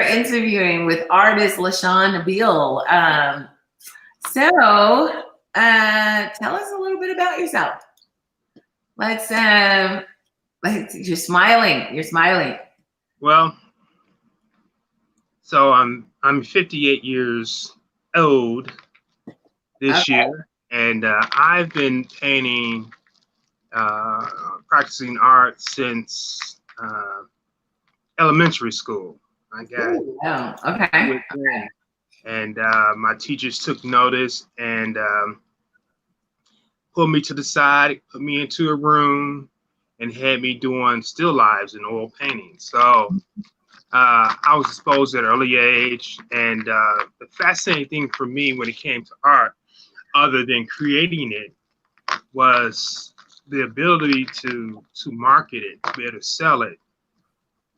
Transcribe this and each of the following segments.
interviewing with artist LaShun Beal. So tell us a little bit about yourself. Let's you're smiling. You're smiling. Well, so I'm 58 years old this year, and I've been painting, practicing art since elementary school. I got okay. And my teachers took notice and pulled me to the side, put me into a room, and had me doing still lives and oil paintings. So I was exposed at an early age, and the fascinating thing for me when it came to art, other than creating it, was the ability to market it, to be able to sell it.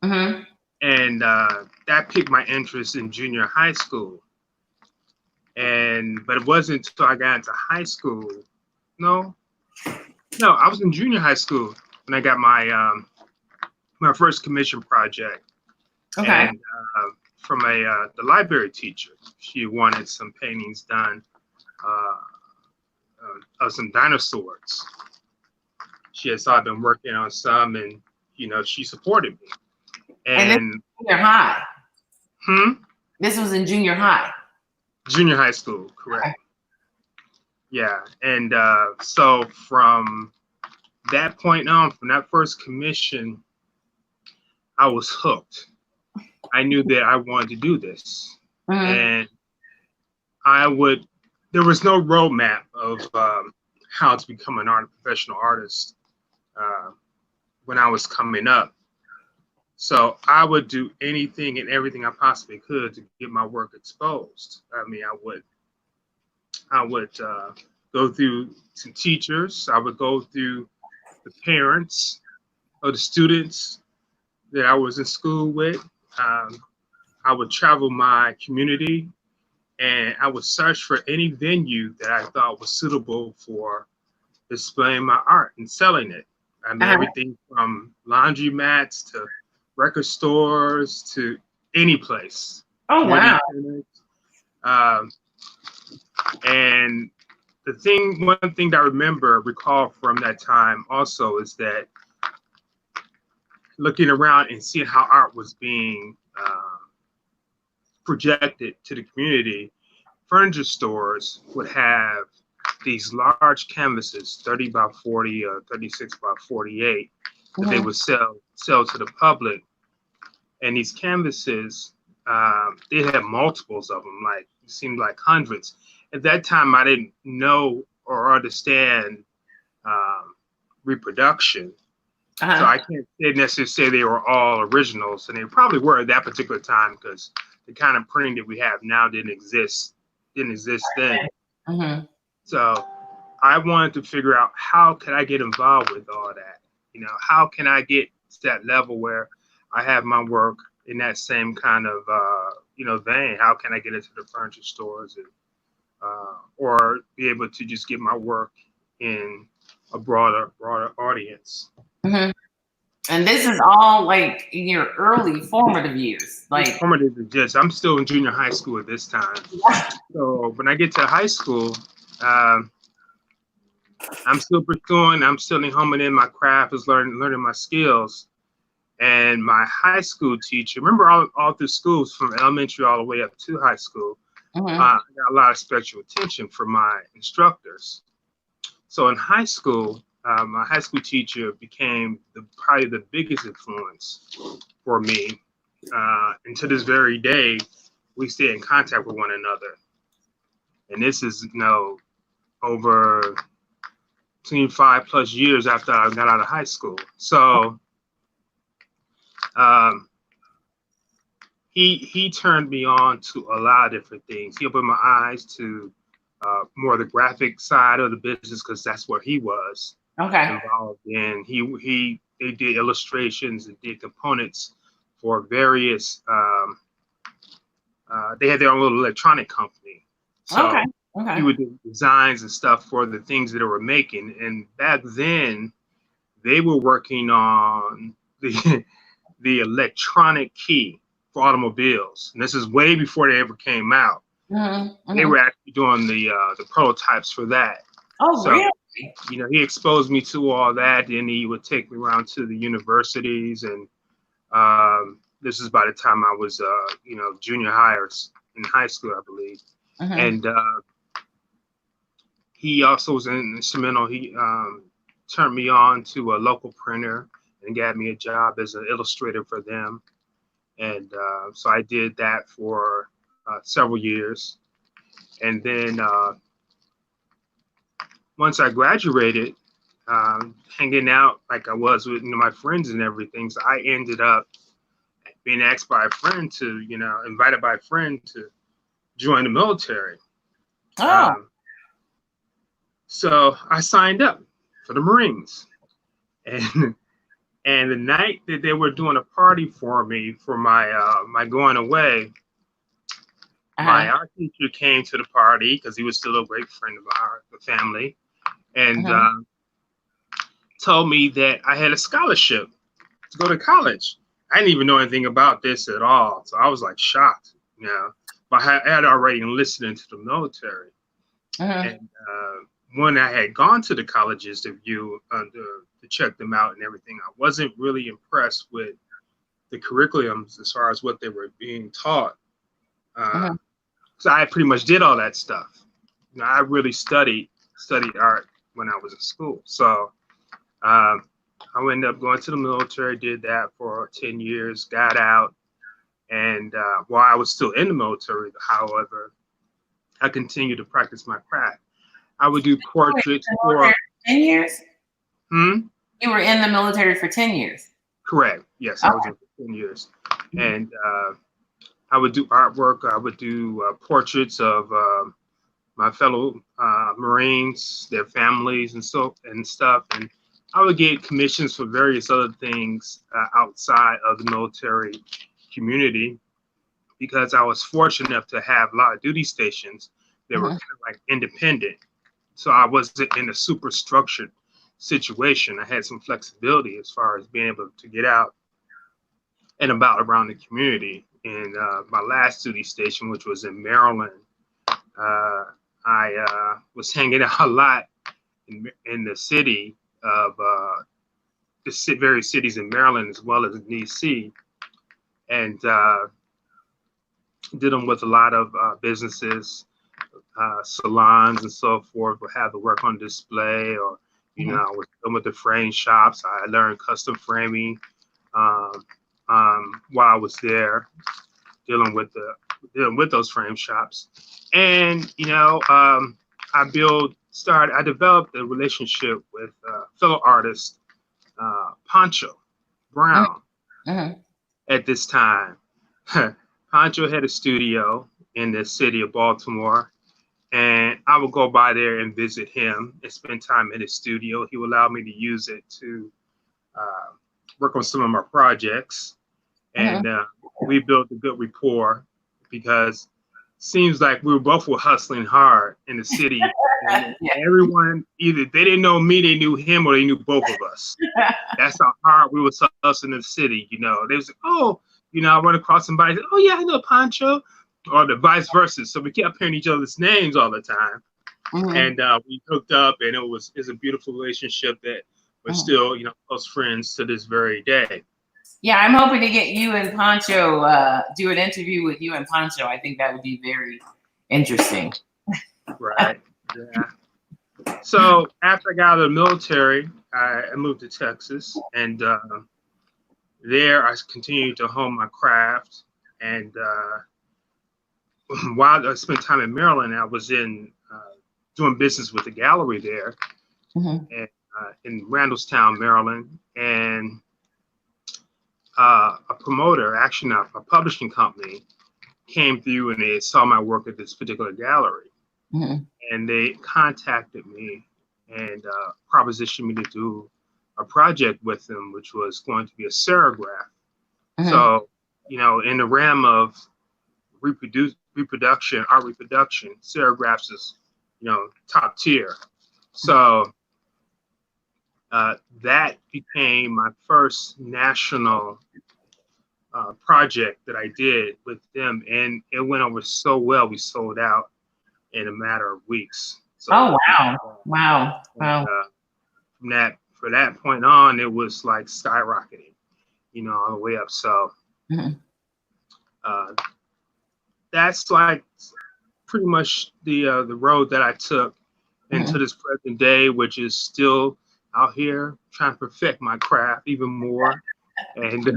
Mm-hmm. And that piqued my interest in junior high school. But it wasn't until I got into high school. No, I was in junior high school when I got my my first commission project. Okay. And from the library teacher, she wanted some paintings done of some dinosaurs. She had saw I'd been working on some, and she supported me. And this was junior high. This was in junior high. Junior high school, correct. Okay. Yeah, and so from that point on, from that first commission, I was hooked. I knew that I wanted to do this. And there was no roadmap of how to become a professional artist when I was coming up. So I would do anything and everything I possibly could to get my work exposed. I mean, I would go through some teachers. I would go through the parents of the students that I was in school with. I would travel my community, and I would search for any venue that I thought was suitable for displaying my art and selling it. I mean, everything from laundromats to record stores to any place. Oh, wow. And one thing that I recall from that time also is that looking around and seeing how art was being projected to the community, furniture stores would have these large canvases, 30 by 40 or 36 by 48, that they would sell to the public. And these canvases, they had multiples of them, like it seemed like hundreds. At that time, I didn't know or understand reproduction. So I can't necessarily say they were all originals, and they probably were at that particular time because the kind of printing that we have now didn't exist then. So I wanted to figure out how could I get involved with all that. How can I get to that level where I have my work in that same kind of vein? How can I get into the furniture stores and or be able to just get my work in a broader audience? And this is all like in your early formative years. I'm still in junior high school at this time. So when I get to high school, I'm still pursuing, I'm still honing in my craft, is learning my skills. And my high school teacher, remember all through schools from elementary all the way up to high school, I got a lot of special attention from my instructors. So in high school, my high school teacher became probably the biggest influence for me. And to this very day, we stay in contact with one another. And this is over 25+ years after I got out of high school. So he turned me on to a lot of different things. He opened my eyes to more the graphic side of the business, because that's what he was involved in. They did illustrations and did components for various. They had their own little electronic company. So he would do designs and stuff for the things that they were making. And back then, they were working on the electronic key. for automobiles. And this is way before they ever came out. They were actually doing the prototypes for that. Oh, so, really? You know, he exposed me to all that. Then he would take me around to the universities, and this is by the time I was, you know, junior high or in high school, I believe. And he also was instrumental. He turned me on to a local printer and got me a job as an illustrator for them. And so I did that for several years. And then once I graduated, hanging out like I was with, you know, my friends and everything, so I ended up being asked by a friend to, you know, invited by a friend to join the military. So I signed up for the Marines. And the night that they were doing a party for me for my my going my art teacher came to the party because he was still a great friend of the family, and told me that I had a scholarship to go to college. I didn't even know anything about this at all, so I was like shocked, you know. But I had already enlisted into the military, and when I had gone to the colleges to view to check them out and everything, I wasn't really impressed with the curriculums as far as what they were being taught. So I pretty much did all that stuff. You know, I really studied art when I was in school. So I ended up going to the military, did that for 10 years, got out. And while I was still in the military, however, I continued to practice my craft. I would do portraits for 10 years? You were in the military for 10 years? Correct. Yes, I was in for 10 years. And I would do artwork. I would do portraits of my fellow Marines, their families, and stuff. And I would get commissions for various other things outside of the military community, because I was fortunate enough to have a lot of duty stations that were kind of like independent. So I wasn't in a super structured situation. I had some flexibility as far as being able to get out and about around the community. And my last duty station, which was in Maryland, I was hanging out a lot in the city of the various cities in Maryland as well as in DC, and did them with a lot of businesses, salons and so forth, would have the work on display, or you know, with some of the frame shops. I learned custom framing while I was there, dealing with those frame shops. And you know, I developed a relationship with fellow artist Poncho Brown at this time. Poncho had a studio in the city of Baltimore, and I would go by there and visit him and spend time in his studio. He would allow me to use it to work on some of my projects, and we built a good rapport, because it seems like we both were hustling hard in the city. And everyone, either they didn't know me, they knew him, or they knew both of us. That's how hard we were hustling in the city. You know, they was like, oh, you know, I run across somebody, oh yeah, I know Poncho, or the vice versa. So we kept hearing each other's names all the time, and we hooked up, and it was a beautiful relationship that we're still, you know, close friends to this very day. Yeah, I'm hoping to get you and Poncho, do an interview with you and Poncho. I think that would be very interesting. Right. Yeah. So after I got out of the military, I moved to Texas, and there I continued to hone my craft. And while I spent time in Maryland, I was doing business with a gallery there, and, in Randallstown, Maryland, and a promoter, actually not a publishing company, came through and they saw my work at this particular gallery, and they contacted me and propositioned me to do a project with them, which was going to be a serigraph. So, you know, in the realm of art reproduction, serigraphs is, you know, top tier. So that became my first national project that I did with them, and it went over so well. We sold out in a matter of weeks. So Oh, wow. Wow. and, Wow. from that point on, it was like skyrocketing, all the way up. So Mhm. uh, that's like pretty much the road that I took into Mhm. this present day, which is still out here trying to perfect my craft even more. And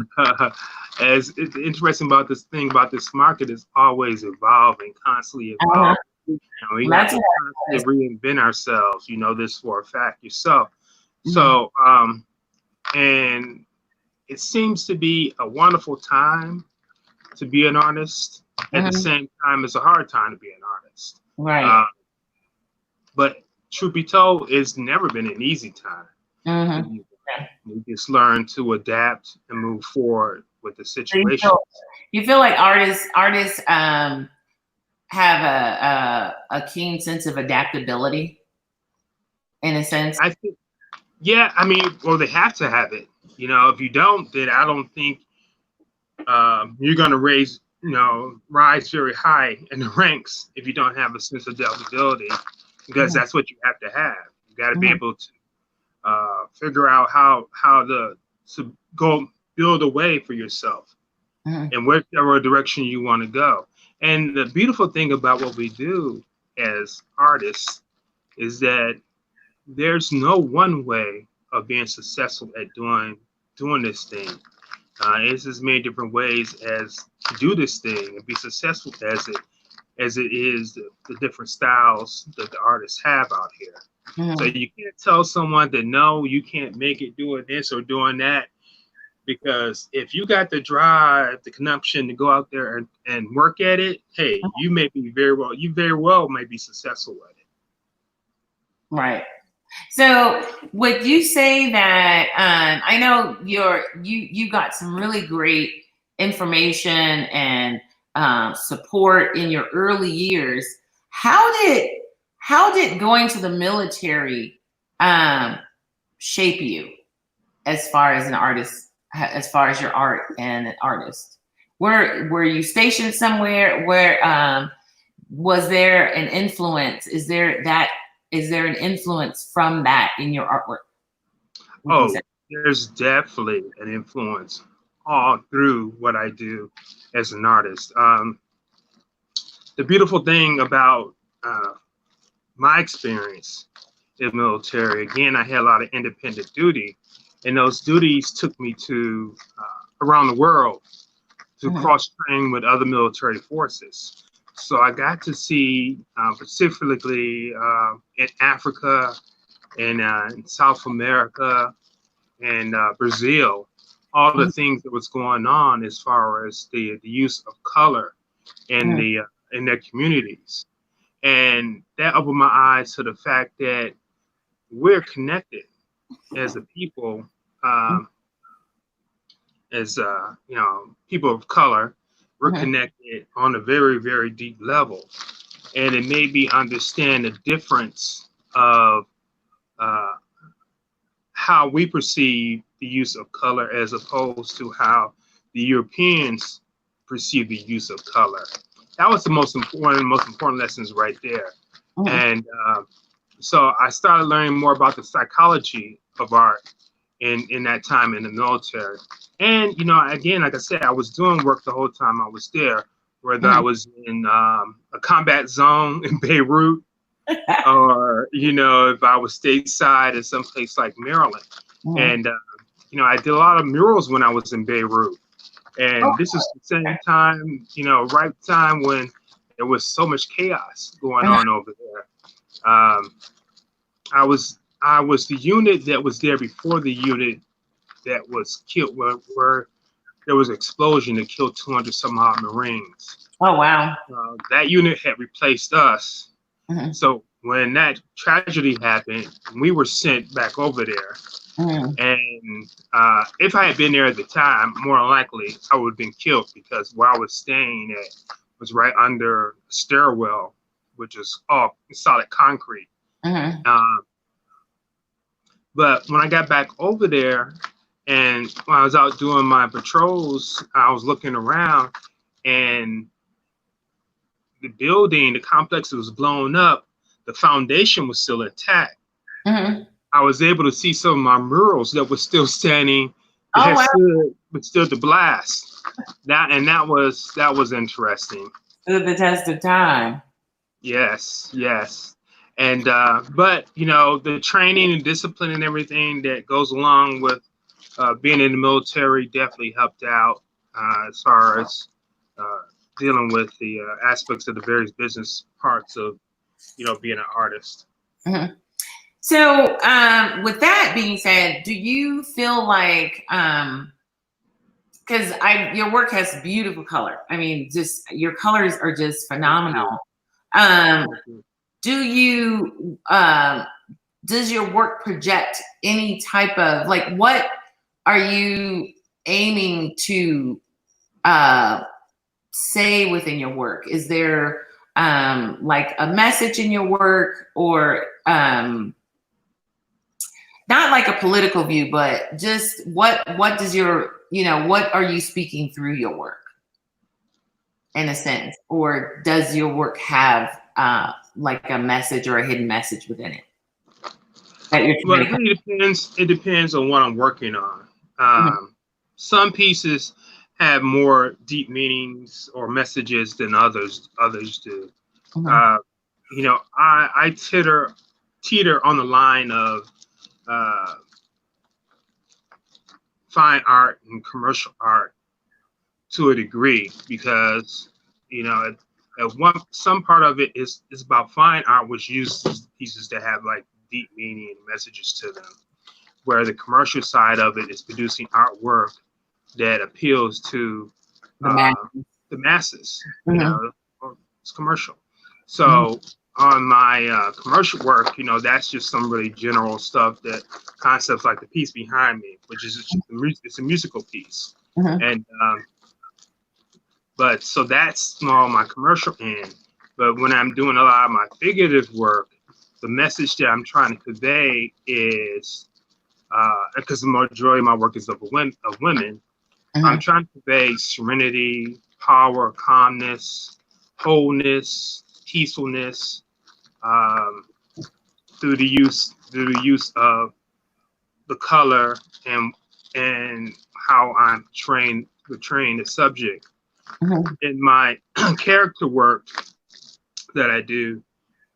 as it's interesting about this thing about this market is always evolving, constantly Uh-huh. evolving. We have That's to what constantly reinvent ourselves. You know this for a fact yourself. Mhm. So, and it seems to be a wonderful time to be an artist. At the Mhm. same time, it's a hard time to be an artist. Right. Uh, but truth be told, it's never been an easy time to Mhm. be. You just learn to adapt and move forward with the So situation. you feel like artists have a keen sense of adaptability in a sense. I think, yeah, I mean, well, they have to have it. If you don't, then I don't think you're going to rise very high in the ranks if you don't have a sense of adaptability, because Mhm. that's what you have to have. You got to be Mhm. able to figure out how to go build a way for yourself Mhm. in whichever direction you want to go. And the beautiful thing about what we do as artists is that there's no one way of being successful at doing this thing. It's as many different ways as to do this thing and be successful as it is the different styles that the artists have out here. So Mhm. you can't tell someone that no, you can't make it doing this or doing that, because if you got the drive, the connection to go out there and work at it, hey, you very well may be successful at it. Right. So would you say that I know you got some really great information and support in your early years. How did how did going to the military um, shape you as far as an artist, as far as your art and an artist? Were you stationed somewhere where was there an influence? Is there an influence from that in your artwork? Would you say? Oh, there's definitely an influence all through what I do as an artist. The beautiful thing about uh, my experience in the military, again, I had a lot of independent duty, and those duties took me to around the world to Mhm. cross train with other military forces. So I got to see, specifically in Africa and in South America and Brazil, all the Mhm. things that was going on as far as the use of color in Mhm. the in their communities, and that opened my eyes to the fact that we're connected as a people, um, as people of color. We're Mhm. connected on a very very deep level, and it made me understand the difference of uh, how we perceive the use of color as opposed to how the Europeans perceive the use of color. That was one of the most important lessons right there. Mhm. And so I started learning more about the psychology of art in that time in the military. And again, like I said, I was doing work the whole time I was there, whether I Mhm. was in a combat zone in Beirut, or if I was stateside in some place like Maryland. Mhm. And I did a lot of murals when I was in Beirut, Oh, and this is the same time, right time when there was so much chaos going mhm. on over there. Um, I was the unit that was there before the unit that was killed, where there was an explosion that killed 200 some odd Marines. Oh, wow. That unit had replaced us. Mhm. So when that tragedy happened, we were sent back over there. Mhm. And if I had been there at the time, more than likely I would have been killed, because where I was staying at was right under a stairwell, which is all solid concrete. Mhm. Um, but when I got back over there, And when I was out doing my patrols, I was looking around, and the complex that was blown up, the foundation was still intact. Mm-hmm. I was able to see some of my murals that were still standing, that Oh had wow! stood the blast. That was interesting. Stood the test of time. Yes, yes. And but the training and discipline and everything that goes along with being in the military definitely helped out as far as uh, dealing with the aspects of the various business parts of being an artist. Mm-hmm. So, with that being said, do you feel like, because your work has beautiful color. I mean, just your colors are just phenomenal. Um, do you, does your work project any type of, like, what are you aiming to say within your work? Is there like a message in your work, or not like a political view, but just what does your, what are you speaking through your work in a sense, or does your work have like a message or a hidden message within it that you're Well, trying it to really depends. It depends on what I'm working on. Some pieces have more deep meanings or messages than others do. Mhm. Uh, I teeter on the line of uh, fine art and commercial art to a degree, because some part of it is about fine art, which uses pieces that have like deep meaning and messages to them, where the commercial side of it is producing artwork that appeals to The math. the masses. Mhm. It's commercial. Mhm. So on my commercial work, that's just some really general stuff, that concepts like the piece behind me, which is it's a musical piece. Mhm. And but so that's more on my commercial end. But when I'm doing a lot of my figurative work, the message that I'm trying to convey is, because the majority of my work is of women, I'm Mhm. trying to convey serenity, power, calmness, wholeness, peacefulness, um, through the use of the color, and how I'm portraying the subject. Mhm. In my character work that I do,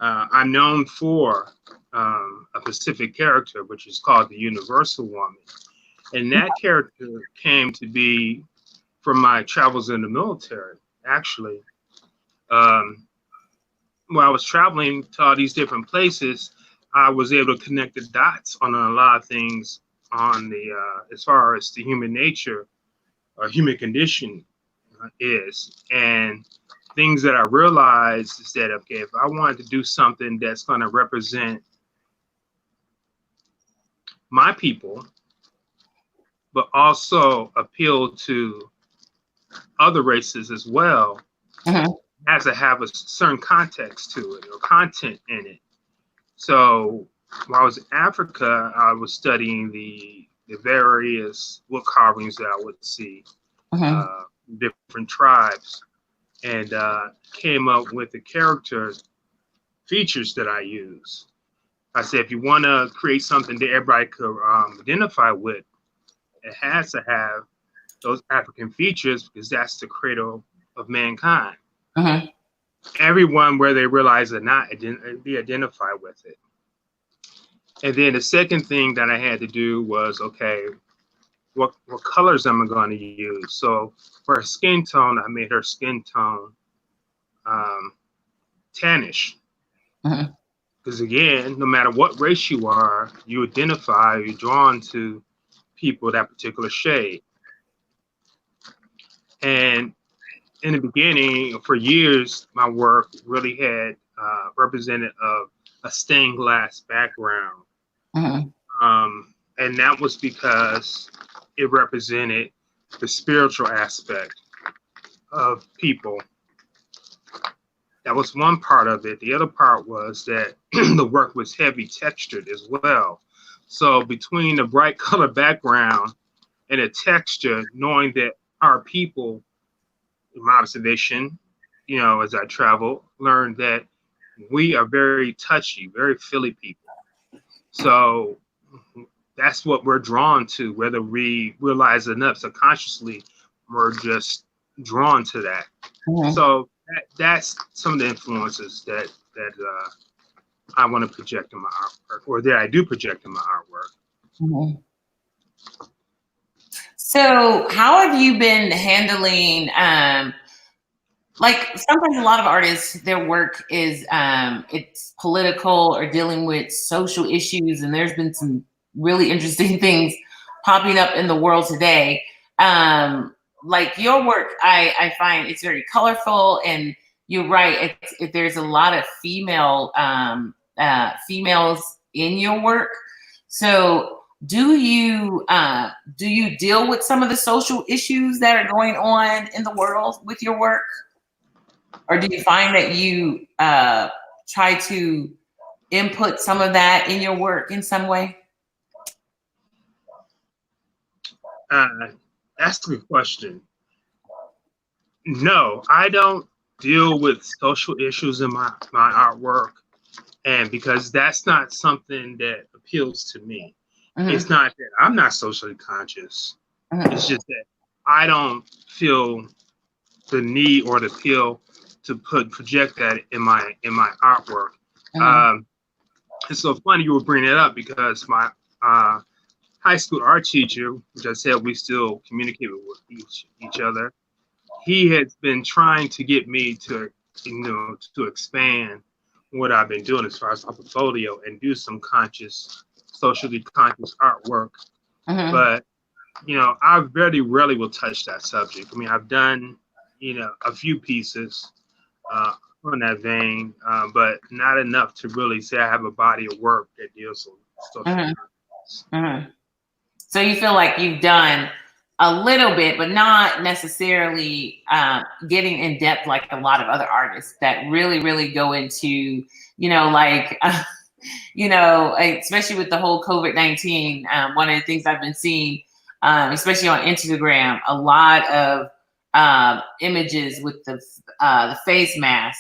I'm known for a specific character, which is called the Universal Woman. And that character came to be from my travels in the military, actually. Um, while I was traveling to all these different places, I was able to connect the dots on a lot of things on the as far as the human nature or human condition is. And things that I realized is that, okay, if I wanted to do something that's going to represent my people, but also appeal to other races as well, Mhm. has to have a certain context to it or content in it. So while I was in Africa, I was studying the various wood carvings that I would see, Mhm. uh, different tribes, and came up with the character features that I use. I said, if you want to create something that everybody could identify with, it has to have those African features, because that's the cradle of mankind. Mhm. Everyone, where they realize it or not, they identify with it. And then the second thing that I had to do was, okay, what colors am I going to use? So for her skin tone, I made her skin tone um, tannish. Mhm. Because again, no matter what race you are, you identify, you're drawn to people that particular shade. And in the beginning, for years, my work really had represented a stained glass background. Mhm. And that was because it represented the spiritual aspect of people. That was one part of it. The other part was that the work was heavy textured as well. So between the bright color background and a texture, knowing that our people, in my observation, as I travel, learned that we are very touchy, very feely people. So that's what we're drawn to, whether we realize it enough subconsciously, we're just drawn to that. Mm-hmm. So that's some of the influences that I want to project in my artwork, or that I do project in my artwork. Mm-hmm. So how have you been handling, like sometimes a lot of artists, their work is, it's political or dealing with social issues, and there's been some really interesting things popping up in the world today. Like your work, I find it's very colorful, and you're right. There's a lot of females in your work. So do you deal with some of the social issues that are going on in the world with your work? Or do you find that you try to input some of that in your work in some way? That's a good question. No, I don't deal with social issues in my artwork, and because that's not something that appeals to me. Mm-hmm. It's not that I'm not socially conscious. Mm-hmm. It's just that I don't feel the need or the appeal to project that in my artwork. Mm-hmm. It's so funny you were bringing it up, because my high school art teacher, which I said we still communicate with each other, he has been trying to get me to expand what I've been doing as far as my portfolio and do some socially conscious artwork. Mm-hmm. But I very rarely will touch that subject. I mean, I've done a few pieces on that vein, but not enough to really say I have a body of work that deals with social conscious. Mm-hmm. So you feel like you've done a little bit, but not necessarily getting in depth like a lot of other artists that really, really go into, especially with the whole COVID-19. One of the things I've been seeing, especially on Instagram, a lot of images with the face mask,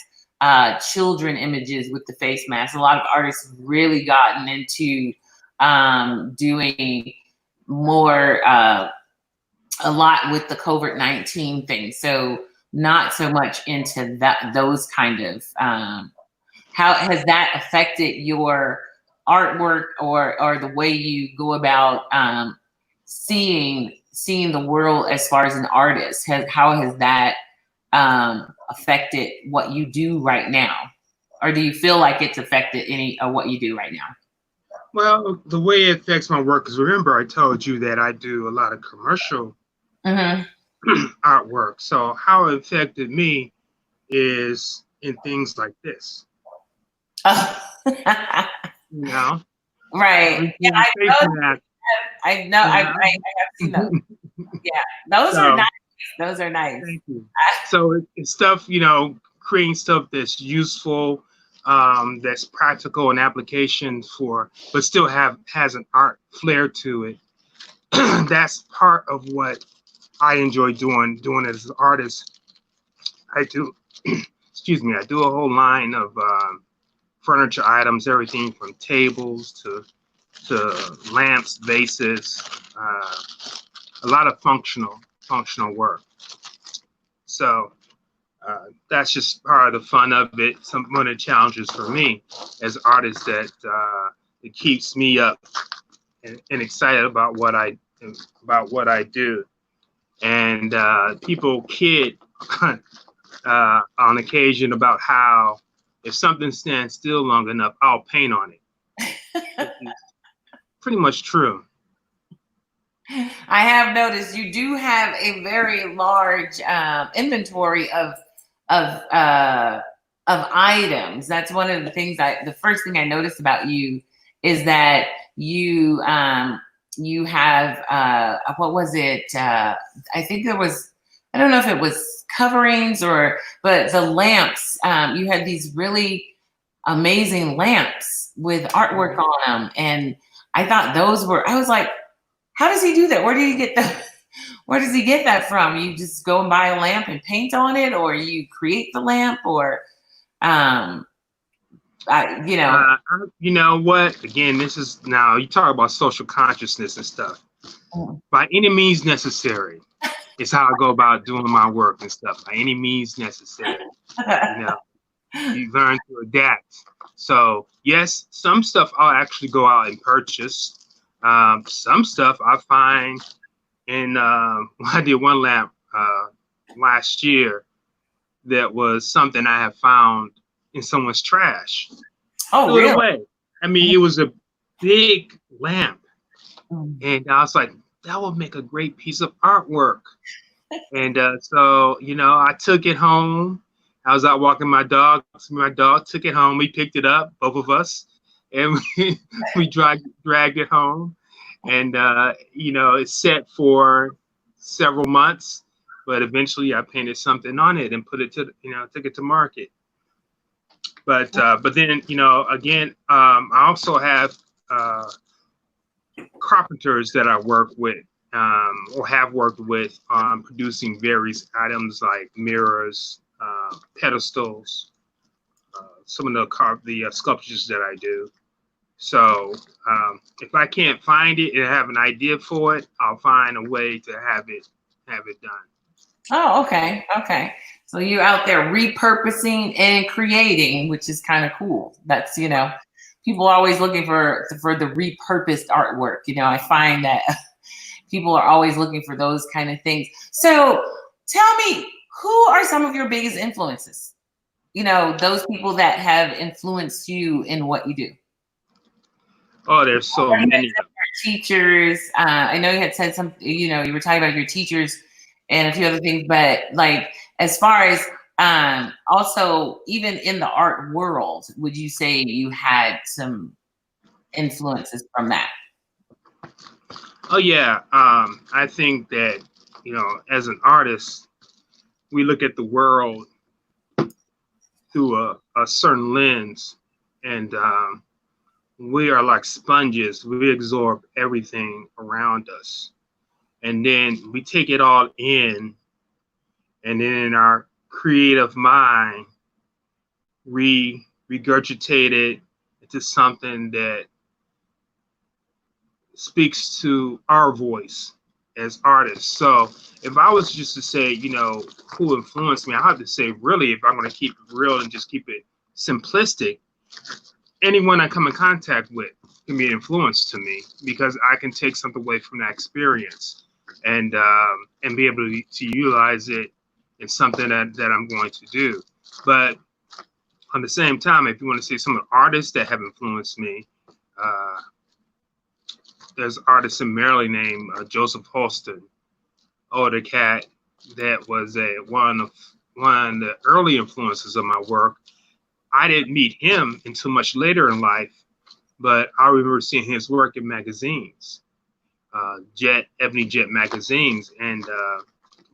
children images with the face mask. A lot of artists have really gotten into doing more, a lot with the COVID-19 thing. So not so much into those kind of, how has that affected your artwork or the way you go about seeing the world as far as an artist? How has that affected what you do right now? Or do you feel like it's affected any of what you do right now? Well, the way it affects my work is, remember I told you that I do a lot of commercial artwork. So how it affected me is in things like this. Right. Yeah, I know. I have seen those. Yeah, those are nice. Those are nice. Thank you. So it's stuff, creating stuff that's useful, that's practical and application but still has an art flair to it. That's part of what I enjoy doing as an artist. I do, I do a whole line of furniture items, everything from tables to lamps, vases, a lot of functional work. So that's just part of the fun of it. One of the challenges for me as an artist that it keeps me up and excited about what I do. And people kid on occasion about how if something stands still long enough, I'll paint on it. Pretty much true. I have noticed you do have a very large inventory of items. That's one of the things the first thing I noticed about you is that you have what was it? I think there was, I don't know if it was coverings but the lamps. You had these really amazing lamps with artwork on them, and I thought I was like, How does he do that? Where do you get the? Where does he get that from? You just go and buy a lamp and paint on it, or you create the lamp, or um, you know. You know what? Again, this is now you talk about social consciousness and stuff. By any means necessary, is how I go about doing my work and stuff. By any means necessary, you know, you learn to adapt. So yes, some stuff I'll actually go out and purchase. Some stuff I find in I did one lamp last year that was something I have found in someone's trash. Oh, Threw it really? away. I mean, it was a big lamp, and I was like, that would make a great piece of artwork. And so, you know, I took it home. I was out walking my dog. My dog took it home. We picked it up, both of us, and we dragged it home. And you know, it's set for several months, but eventually I painted something on it and put it to, you know, took it to market. But then, you know, again, I also have carpenters that I work with or have worked with on producing various items like mirrors, pedestals, some of the sculptures that I do. So if I can't find it and have an idea for it, I'll find a way to have it done. Oh, okay, okay. So you're out there repurposing and creating, which is kind of cool. That's, you know, people are always looking for the repurposed artwork. You know, I find that people are always looking for those kind of things. So tell me, who are some of your biggest influences? You know, those people that have influenced you in what you do. Oh, there's so many. Teachers. I know you had said some, you know, you were talking about your teachers and a few other things, but like as far as also even in the art world, would you say you had some influences from that? Oh yeah, I think that, you know, as an artist, we look at the world through a certain lens, and we are like sponges. We absorb everything around us, and then we take it all in, and then in our creative mind, we regurgitate it into something that speaks to our voice as artists. So if I was just to say, you know, who influenced me, I have to say, really, if I'm going to keep it real and just keep it simplistic, anyone I come in contact with can be an influence to me, because I can take something away from that experience and be able to utilize it in something that I'm going to do. But on the same time, if you want to say some of the artists that have influenced me, there's an artist in Maryland named Joseph Holston, older cat that was one of the early influences of my work. I didn't meet him until much later in life, but I remember seeing his work in magazines, Ebony Jet magazines, and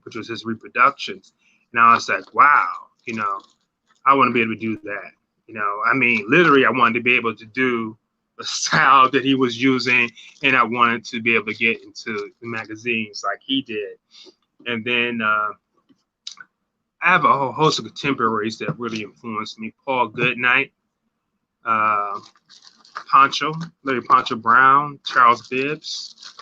which was his reproductions. And I was like, wow, you know, I want to be able to do that. You know, I mean, literally, I wanted to be able to do the style that he was using, and I wanted to be able to get into the magazines like he did. And then I have a whole host of contemporaries that really influenced me. Paul Goodnight, Larry Poncho Brown, Charles Bibbs,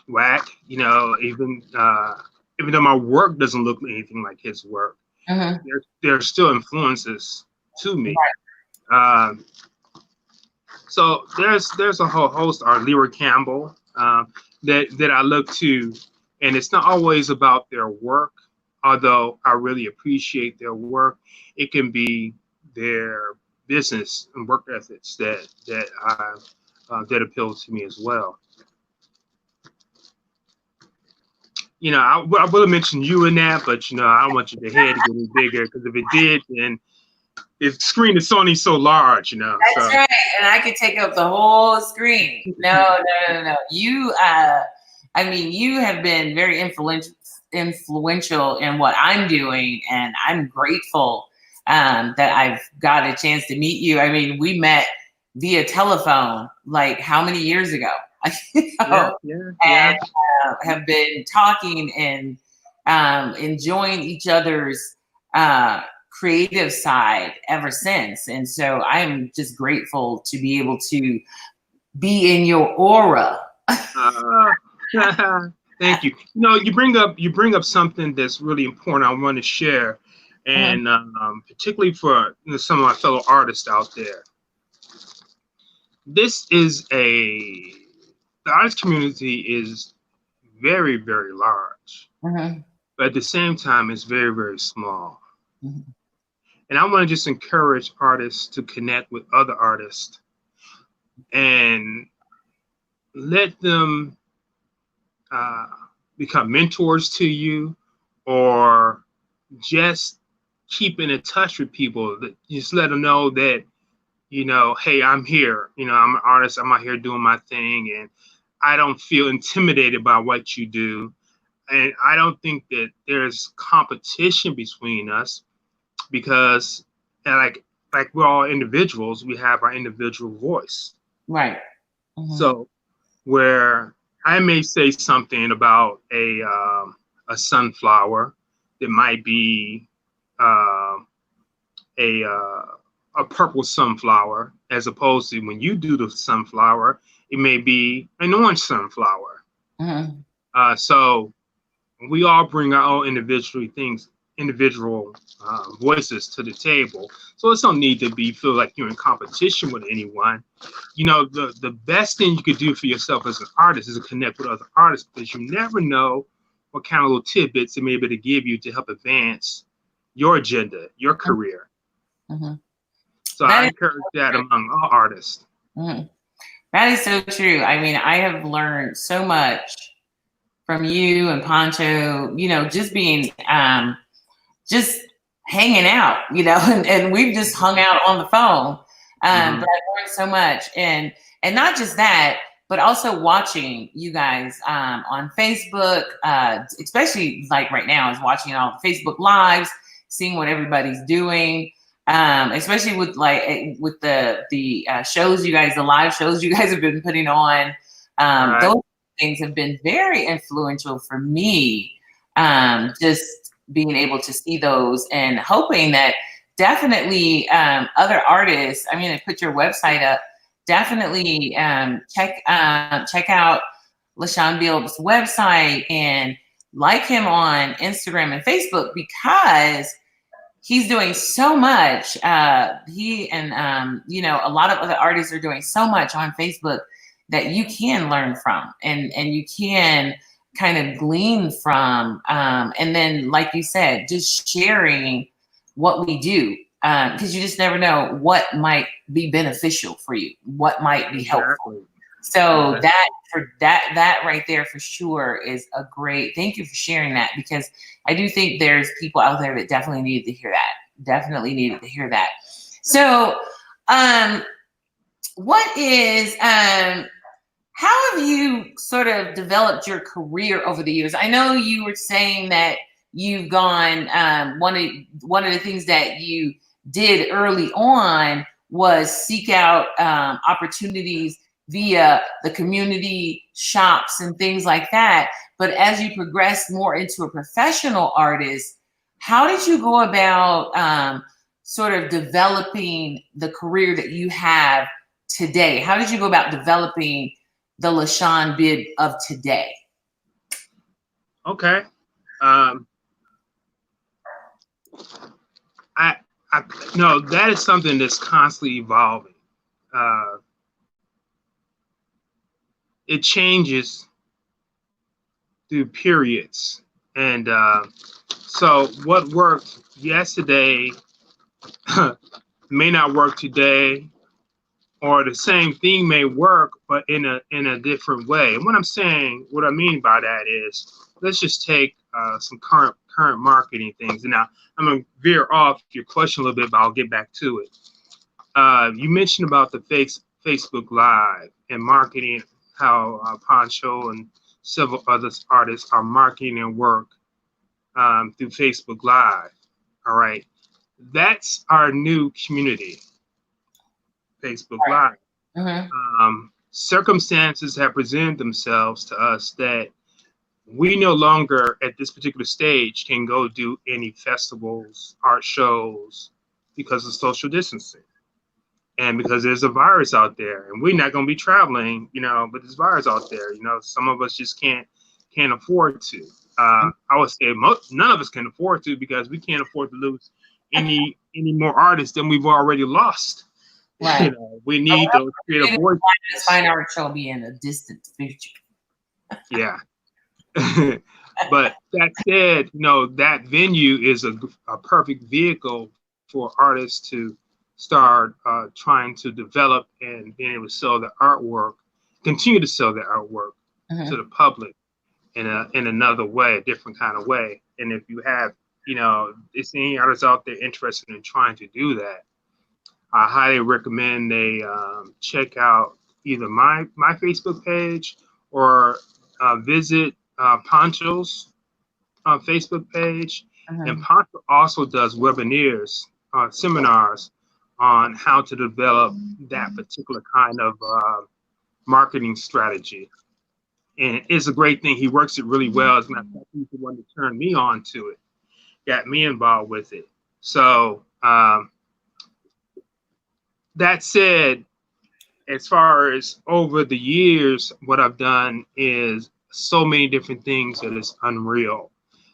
Wack. You know, even though my work doesn't look anything like his work, there are still influences to me. So there's a whole host, or Lyra Campbell, that I look to, and it's not always about their work, although I really appreciate their work. It can be their business and work ethics that appeal to me as well. You know, I would have mentioned you in that, but you know, I don't want your head to get any bigger, because if it did, then the screen is only so large, you know. That's right, and I could take up the whole screen. No. You, I mean, you have been very influential in what I'm doing, and I'm grateful that I've got a chance to meet you. I mean, we met via telephone, like how many years ago? you know, Yeah. and have been talking and enjoying each other's creative side ever since. And so I'm just grateful to be able to be in your aura. Thank you. You bring up something that's really important. I want to share, and particularly for some of my fellow artists out there. The artist community is very, very large, but at the same time, it's very, very small. And I want to just encourage artists to connect with other artists and let them become mentors to you, or just keeping in touch with people. That just let them know that, hey, I'm here. I'm an artist. I'm out here doing my thing, and I don't feel intimidated by what you do. And I don't think that there's competition between us, because like we're all individuals. We have our individual voice. Right. So where I may say something about a sunflower that might be a purple sunflower, as opposed to when you do the sunflower, it may be an orange sunflower. So we all bring our own individual voices to the table. So it's no need to feel like you're in competition with anyone. The best thing you could do for yourself as an artist is to connect with other artists, because you never know what kind of little tidbits they may be able to give you to help advance your agenda, your career. So I encourage that among all artists. That is so true. I mean, I have learned so much from you and Poncho, just being, just hanging out, and we've just hung out on the phone. But I've learned so much, and not just that, but also watching you guys on Facebook, especially like right now, is watching all the Facebook lives, seeing what everybody's doing, especially with the shows you guys, the live shows you guys have been putting on. Those things have been very influential for me. Just being able to see those and hoping that definitely other artists, I put your website up, definitely check out LaShun Beal's website and like him on Instagram and Facebook, because he's doing so much. He and a lot of other artists are doing so much on Facebook that you can learn from, and you can kind of glean from. And then, like you said, just sharing what we do, because you just never know what might be beneficial for you, what might be helpful. So that right there for sure is a great, thank you for sharing that, because I do think there's people out there that definitely needed to hear that. So what is, how have you sort of developed your career over the years? I know you were saying that you've gone, one of the things that you did early on was seek out opportunities via the community shops and things like that. But as you progressed more into a professional artist, how did you go about sort of developing the career that you have today? How did you go about developing the LaShun Beal of today? Okay. No, that is something that's constantly evolving. It changes through periods. And so what worked yesterday may not work today, or the same thing may work, but in a different way. And what I mean by that is, let's just take some current marketing things. And now I'm gonna veer off your question a little bit, but I'll get back to it. You mentioned about the Facebook Live and marketing, how Poncho and several other artists are marketing their work through Facebook Live. All right, that's our new community, Facebook Live. circumstances have presented themselves to us that we no longer at this particular stage can go do any festivals, art shows because of social distancing. And because there's a virus out there and we're not going to be traveling, but there's virus out there, some of us just can't afford to. I would say none of us can afford to, because we can't afford to lose any more artists than we've already lost. Right. We need those creative voices. This fine art shall be in a distant future. Yeah. But that said, that venue is a perfect vehicle for artists to start trying to develop and being able to sell their artwork, continue to sell their artwork to the public in another way, a different kind of way. And if you have, if any artists out there interested in trying to do that, I highly recommend they check out either my Facebook page or visit Poncho's Facebook page. And Poncho also does webinars, seminars on how to develop that particular kind of marketing strategy. And it's a great thing. He works it really well. As a matter of fact, he's the one that turned me on to it, got me involved with it. So that said, as far as over the years, what I've done is so many different things that is unreal.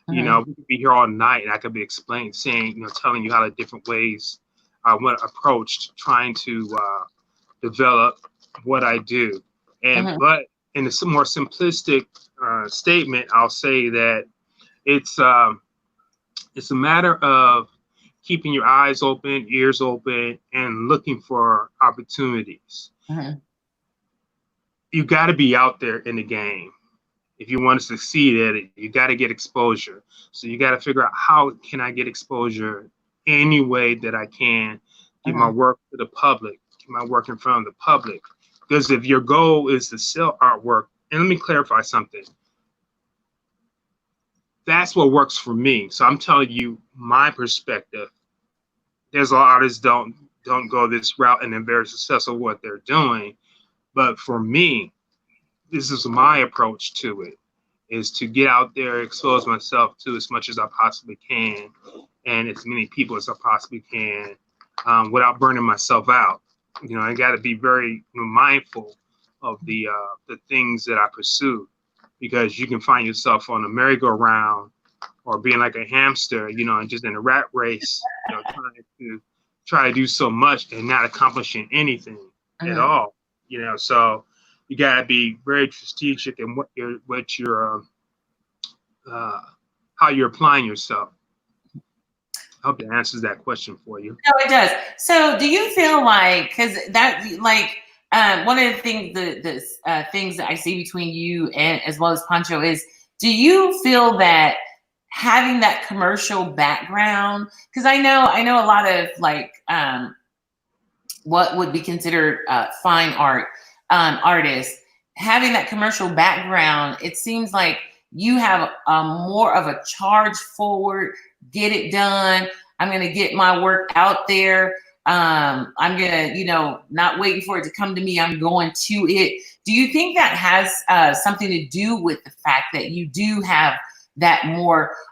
We could be here all night and I could be telling you how the different ways I went approached trying to develop what I do. And but in a more simplistic statement, I'll say that it's a matter of keeping your eyes open, ears open, and looking for opportunities. You got to be out there in the game. If you want to succeed at it, you got to get exposure. So you got to figure out, how can I get exposure any way that I can, get my work to the public, get my work in front of the public. Because if your goal is to sell artwork, and let me clarify something, that's what works for me. So I'm telling you my perspective. There's a lot of artists don't go this route and they're very successful at what they're doing. But for me, this is my approach to it, is to get out there, expose myself to as much as I possibly can, and as many people as I possibly can, without burning myself out. I got to be very mindful of the things that I pursue, because you can find yourself on a merry-go-round or being like a hamster, and just in a rat race, try to do so much and not accomplishing anything at all. So you gotta be very strategic in how you're applying yourself. I hope that answers that question for you. No, it does. So do you feel like, because that, like, one of the things, the things that I see between you and as well as Poncho is, do you feel that having that commercial background, because I know a lot of like what would be considered fine art artists, having that commercial background, it seems like you have more of a charge forward, get it done. I'm going to get my work out there. I'm going to, not waiting for it to come to me. I'm going to it. Do you think that has something to do with the fact that you do have that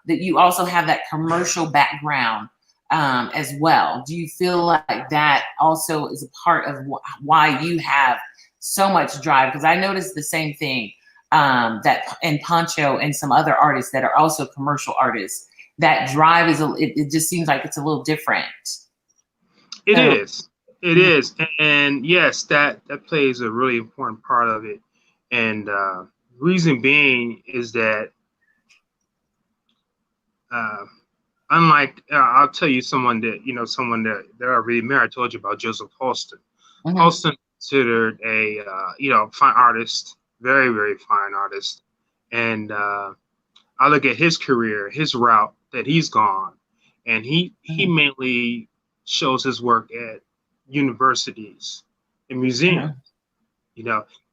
that you also have that commercial background as well? Do you feel like that also is a part of why you have so much drive? Because I noticed the same thing that in Poncho and some other artists that are also commercial artists, that drive is it just seems like it's a little different. It is, and yes, that plays a really important part of it. And reason being is that unlike I'll tell you someone that they're already married. I told you about Joseph Holston. Holston considered a fine artist, very, very fine artist, and I look at his career, his route that he's gone, and he mainly shows his work at universities and museums.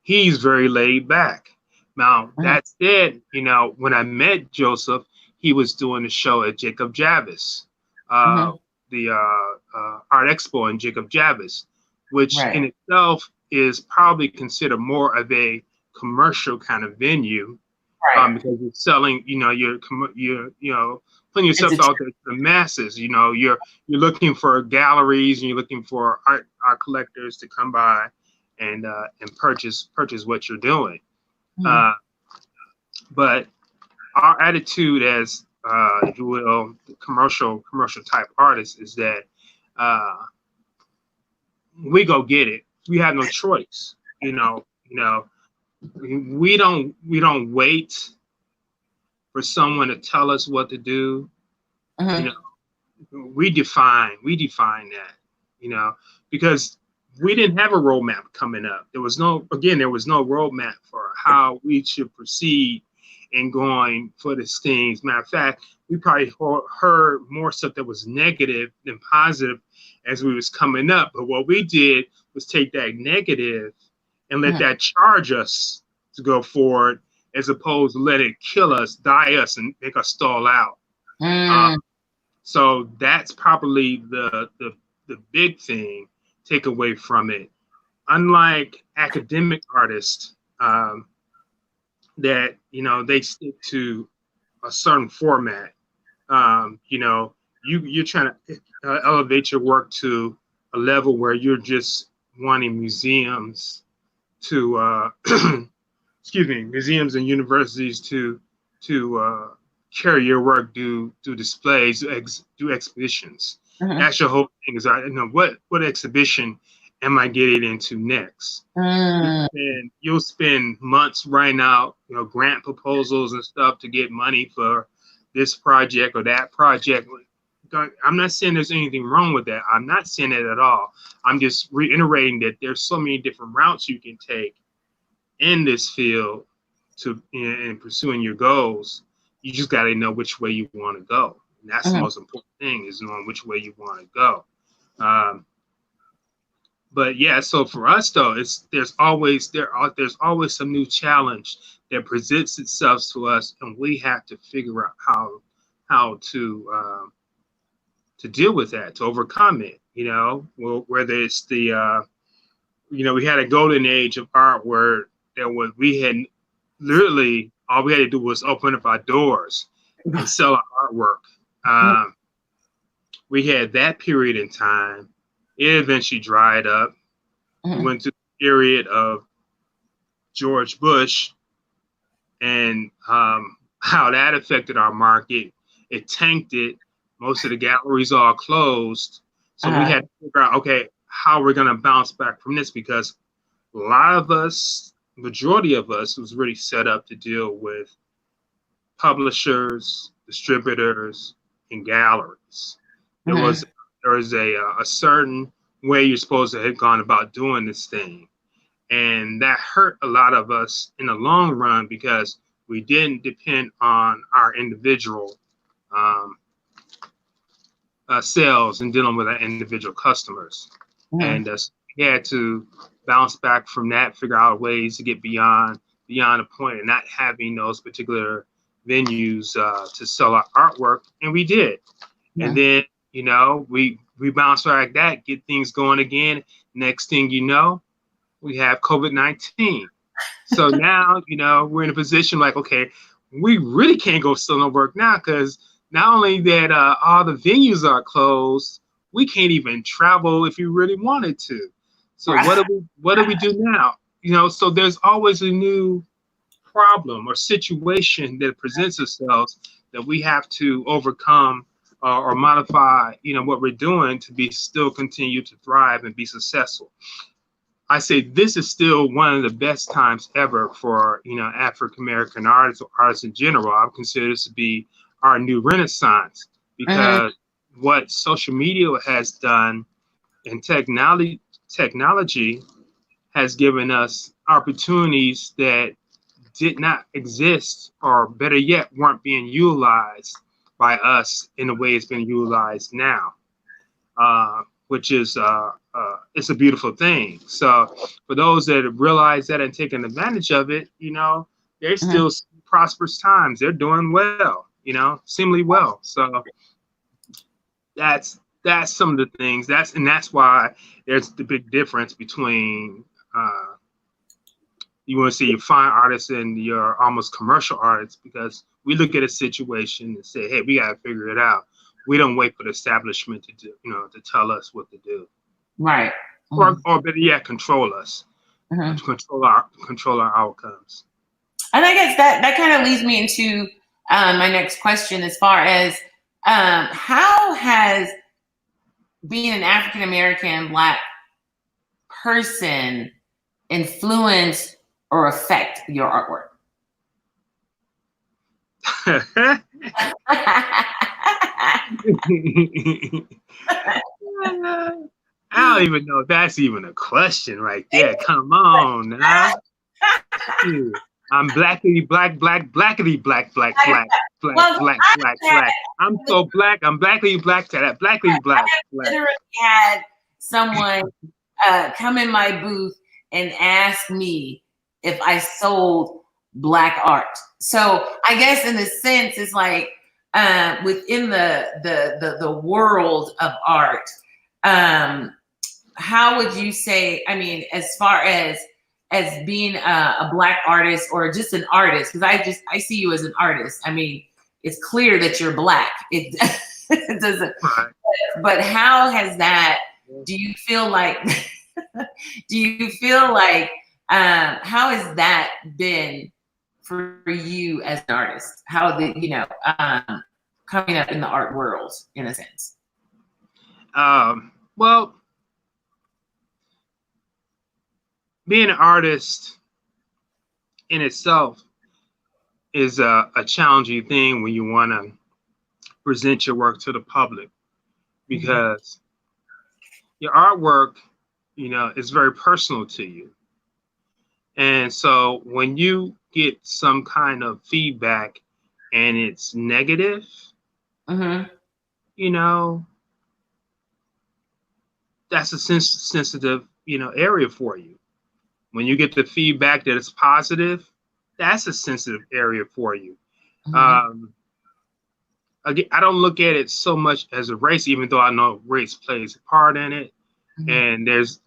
He's very laid back. Now that said, when I met Joseph, he was doing a show at Jacob Javits, the Art Expo in Jacob Javits, which in itself is probably considered more of a commercial kind of venue, Right. because you're selling, you're putting It's yourself a out there to the masses. You're looking for galleries, and you're looking for art collectors to come by and purchase what you're doing. Mhm. Uh, but our attitude as, if you will, commercial type artists is that uh, we go get it. We have no choice. We don't wait for someone to tell us what to do. You Mhm. know, we define that. Because we didn't have a roadmap coming up. There was no roadmap for how we should proceed in going for these things. Matter of fact, we probably heard more stuff that was negative than positive as we was coming up. But what we did was take that negative and let Mhm. that charge us to go forward, as opposed to let it kill us, die us, and make us stall out. Uh, Mm. so that's probably the big thing take away from it. Unlike academic artists, that they stick to a certain format. You're trying to elevate your work to a level where you're just wanting museums to excuse me, museums and universities to carry your work, do displays, do exhibitions. Mhm. That's your whole thing. Is what exhibition am I getting into next? Mm. You'll spend months writing out grant proposals and stuff to get money for this project or that project. I'm not saying there's anything wrong with that. I'm not saying that at all. I'm just reiterating that there's so many different routes you can take in this field to in pursuing your goals. You just got to know which way you want to go. And that's the Mhm. most important thing, is knowing which way you want to go. Um, but yeah, so for us though, there's always some new challenge that presents itself to us, and we have to figure out how to deal with that, to overcome it. Whether it's we had a golden age of art where we had literally all we had to do was open up our doors and sell our artwork. Mhm. Um, we had that period in time. It eventually dried up. We Mhm. went to the period of George Bush and how that affected our market. It tanked it. Most of the galleries all closed. So we Uh, had to figure out, okay, how we're going to bounce back from this, because a lot of us, majority of us, was really set up to deal with publishers, distributors, and galleries. There mhm. was a certain way you're supposed to have gone about doing this thing, and that hurt a lot of us in the long run, because we didn't depend on our individual um, sales and dealing with our individual customers. Mhm. And we had to bounce back from that, figure out ways to get beyond the point, and not having those particular venues to sell our artwork, and we did. And Mhm. then we bounced back, that get things going again. Next thing you know, we have COVID-19. So now, we're in a position like, okay, we really can't go sell no work now, because not only that all the venues are closed, we can't even travel if you really wanted to. So Right. what do we do now? So there's always a new problem or situation that presents itself that we have to overcome, or modify, what we're doing to be still continue to thrive and be successful. I say this is still one of the best times ever for African American artists, or artists in general. I would consider this to be our new renaissance, Mhm. because what social media has done, and technology has given us opportunities that did not exist, or better yet, weren't being utilized by us in the way it's been utilized now. Which is it's a beautiful thing. So for those that have realized that and taken advantage of it, they're Mhm. still prosperous times. They're doing well, seemingly well. So that's some of the things. That's why there's the big difference between you want to see your fine artists and your almost commercial artists, because we look at a situation and say, hey, we got to figure it out. We don't wait for the establishment to do, to tell us what to do. Right. Or better yet, control us, control our outcomes. And I guess that kind of leads me into my next question, as far as how has being an African American Black person influence or affect your artwork? I don't even know if that's even a question right there. Come on, now. I'm blackity black, blackity black, black. I'm so black. I'm blackity black to that blackity black. I literally had someone come in my booth and ask me if I sold Black art. So I guess in a sense, it's like within the world of art, how would you say? I mean, as far as being a Black artist or just an artist, because I see you as an artist. I mean, it's clear that you're Black. It doesn't. Right. But how has that? Do you feel like? How has that been for you as an artist? How coming up in the art world, in a sense? Well, being an artist in itself is a challenging thing when you want to present your work to the public, because your artwork, is very personal to you. And so when you get some kind of feedback and it's negative, that's a sensitive, area for you. When you get the feedback that it's positive, that's a sensitive area for you. Again, I don't look at it so much as a race, even though I know race plays a part in it. And there's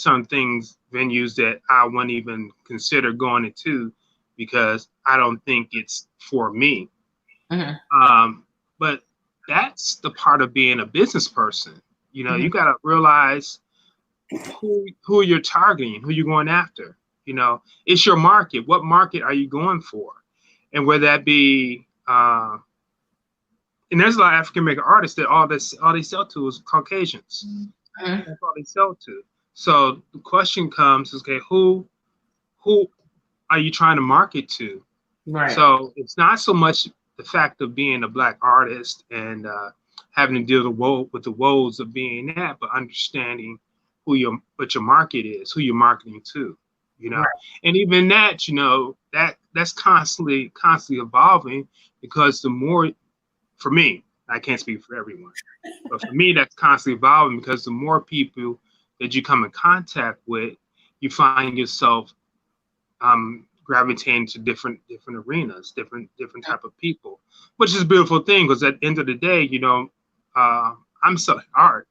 some things, venues that I wouldn't even consider going into because I don't think it's for me. But that's the part of being a business person. You got to realize who you're targeting, who you're going after. It's your market. What market are you going for? And whether that be, and there's a lot of African American artists that all they sell to is Caucasians. That's all they sell to. So the question comes, okay, who are you trying to market to? Right. So it's not so much the fact of being a Black artist and having to deal with the woes of being that, but understanding what your market is, who you're marketing to, Right. And even that, that's constantly evolving, because the more, for me, I can't speak for everyone, but for me, that's constantly evolving, because the more people that you come in contact with, you find yourself gravitating to different arenas, different type of people, which is a beautiful thing, because at the end of the day, I'm selling art,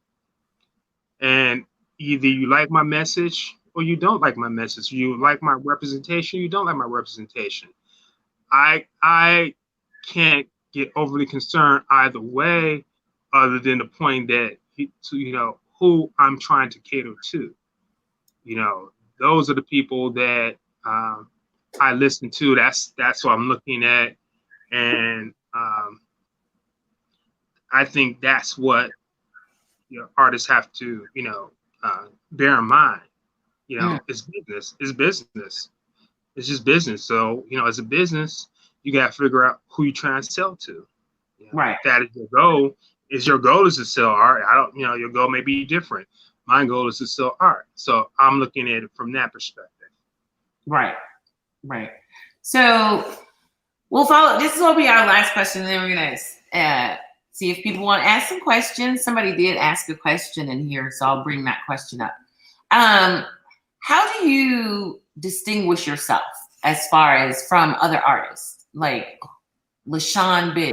and either you like my message or you don't like my message. You like my representation, you don't like my representation. I can't get overly concerned either way, other than the point that who I'm trying to cater to. Those are the people that I listen to. That's what I'm looking at, and I think that's what artists have to bear in mind. It's business. It's business. It's just business. So as a business, you got to figure out who you're trying to sell to. Right. If that is your goal. Your goal is to sell art. Your goal may be different. My goal is to sell art. So I'm looking at it from that perspective. Right. So we'll follow. This will be our last question, and then we're gonna see if people want to ask some questions. Somebody did ask a question in here, so I'll bring that question up. How do you distinguish yourself as far as from other artists like LaShun Beal?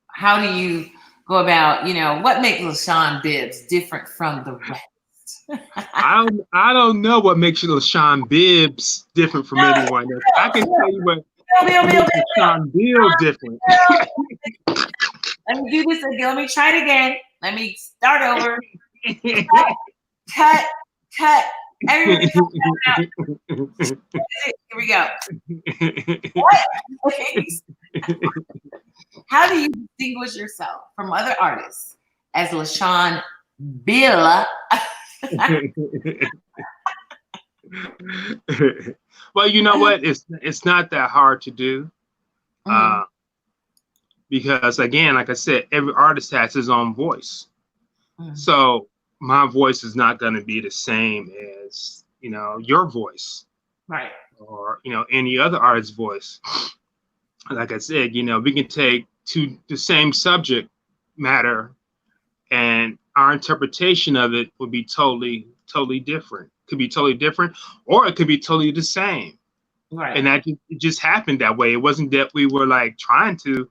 How do you go about, what makes LaShun Beal different from the rest? I don't know what makes LaShun Bibbs different from anyone else. I can tell you what makes LaShun Beal different. Let me do this again. Let me try it again. Let me start over. Cut. Everybody out. Here we go. What? How do you distinguish yourself from other artists as LaShun Beal? Well, you know what? It's not that hard to do. Because again, like I said, every artist has his own voice. So my voice is not going to be the same as, your voice. Right. Or, any other artist's voice. Like I said, we can take the same subject matter and our interpretation of it would be totally different. Could be totally different, or it could be totally the same. Right. And it just happened that way. It wasn't that we were like trying to,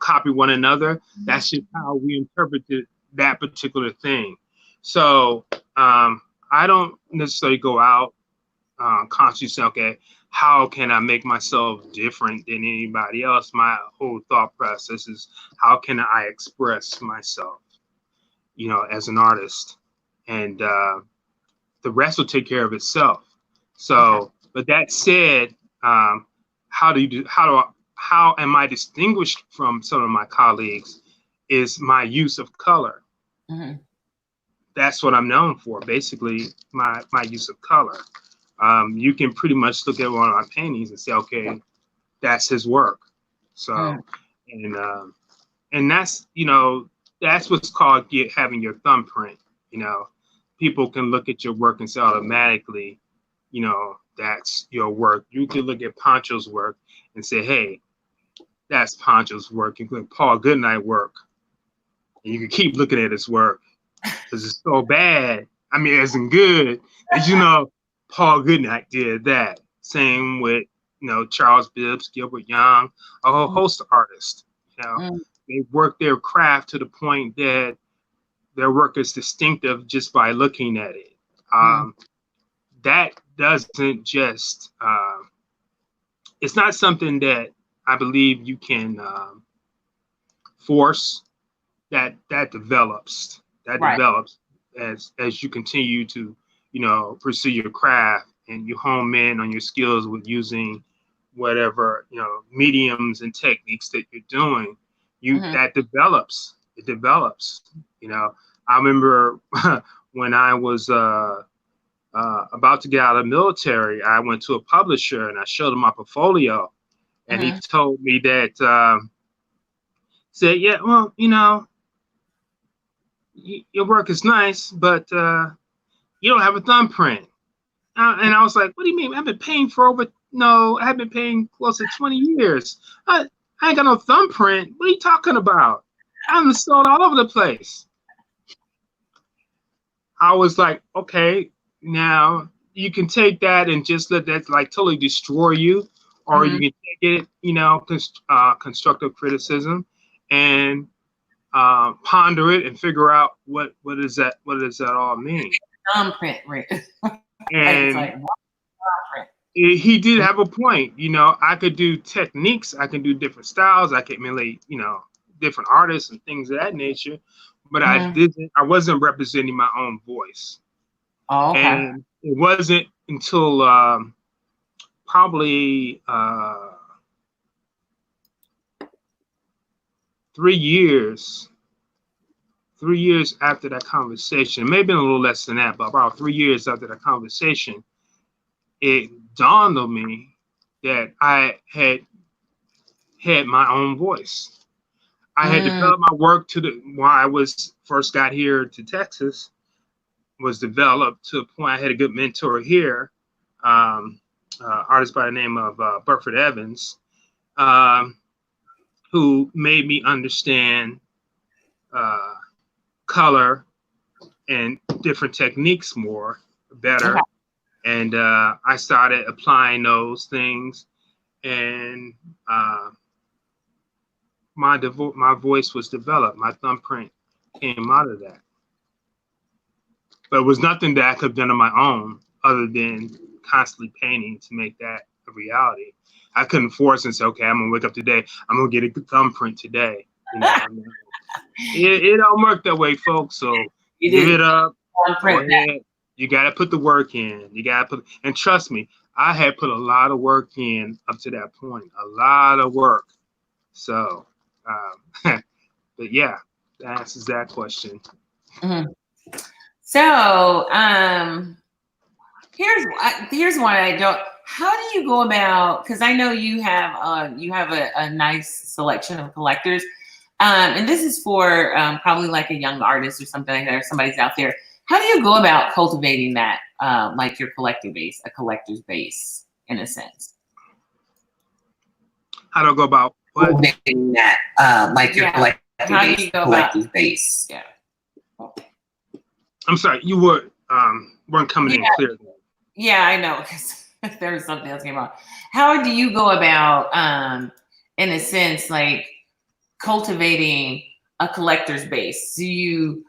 copy one another. That's just how we interpreted that particular thing. So I don't necessarily go out constantly say, okay, how can I make myself different than anybody else? My whole thought process is how can I express myself, as an artist, and the rest will take care of itself. So, but that said, how am I distinguished from some of my colleagues is my use of color. That's what I'm known for, basically, my use of color. You can pretty much look at one of my paintings and say, okay, that's his work. So, and that's, that's what's called having your thumbprint. People can look at your work and say automatically, that's your work. You can look at Poncho's work and say, hey, that's Poncho's work. You can look at Paul Goodnight work, and you can keep looking at his work because it's so bad. I mean, it isn't good. As Paul Goodnight did that. Same with, Charles Bibbs, Gilbert Young, a whole host of artists. They work their craft to the point that their work is distinctive just by looking at it. That doesn't just, it's not something that I believe you can force. That develops. Develops as you continue to, pursue your craft and you hone in on your skills with using whatever, mediums and techniques that you're doing. That develops. It develops. I remember when I was about to get out of the military, I went to a publisher and I showed him my portfolio, and he told me that, said, yeah, well, your work is nice, but you don't have a thumbprint. And I was like, what do you mean? I've been paying I've been paying close to 20 years. I ain't got no thumbprint. What are you talking about? I'm sold all over the place. I was like, okay, now you can take that and just let that like totally destroy you, or you can take it, constructive criticism and ponder it and figure out what does that all mean. Thumbprint, right? And he did have a point. I could do techniques, I can do different styles, I could emulate, different artists and things of that nature, but I wasn't representing my own voice. Oh, okay. And it wasn't until probably 3 years after that conversation, maybe a little less than that, but about 3 years after that conversation, it dawned on me that I had my own voice. I had developed my work while I first got here to Texas, was developed to a point. I had a good mentor here, artist by the name of Burford Evans, who made me understand color and different techniques better. Okay. And I started applying those things, and my voice was developed. My thumbprint came out of that. But it was nothing that I could have done on my own other than constantly painting to make that a reality. I couldn't force and say, okay, I'm gonna wake up today. I'm gonna get a good thumbprint today. You know, I mean, it don't work that way, folks. So You give didn't it up. Go print that. ahead. You gotta put the work in. You gotta put, and trust me, I had put a lot of work in up to that point. A lot of work. So, but yeah, that answers that question. Mhm. So, here's one I don't. How do you go about? Because I know you have a nice selection of collectors, and this is for probably like a young artist or something like that, or somebody's out there. How do you go about cultivating that, like your collector base, a collector's base, in a sense? How do I go about what? Cultivating that, like your collector how base, do you go collector's about base? Yeah. I'm sorry, you weren't coming in clear. Yeah, I know, because there was something else came out. How do you go about, in a sense, like cultivating a collector's base? Do you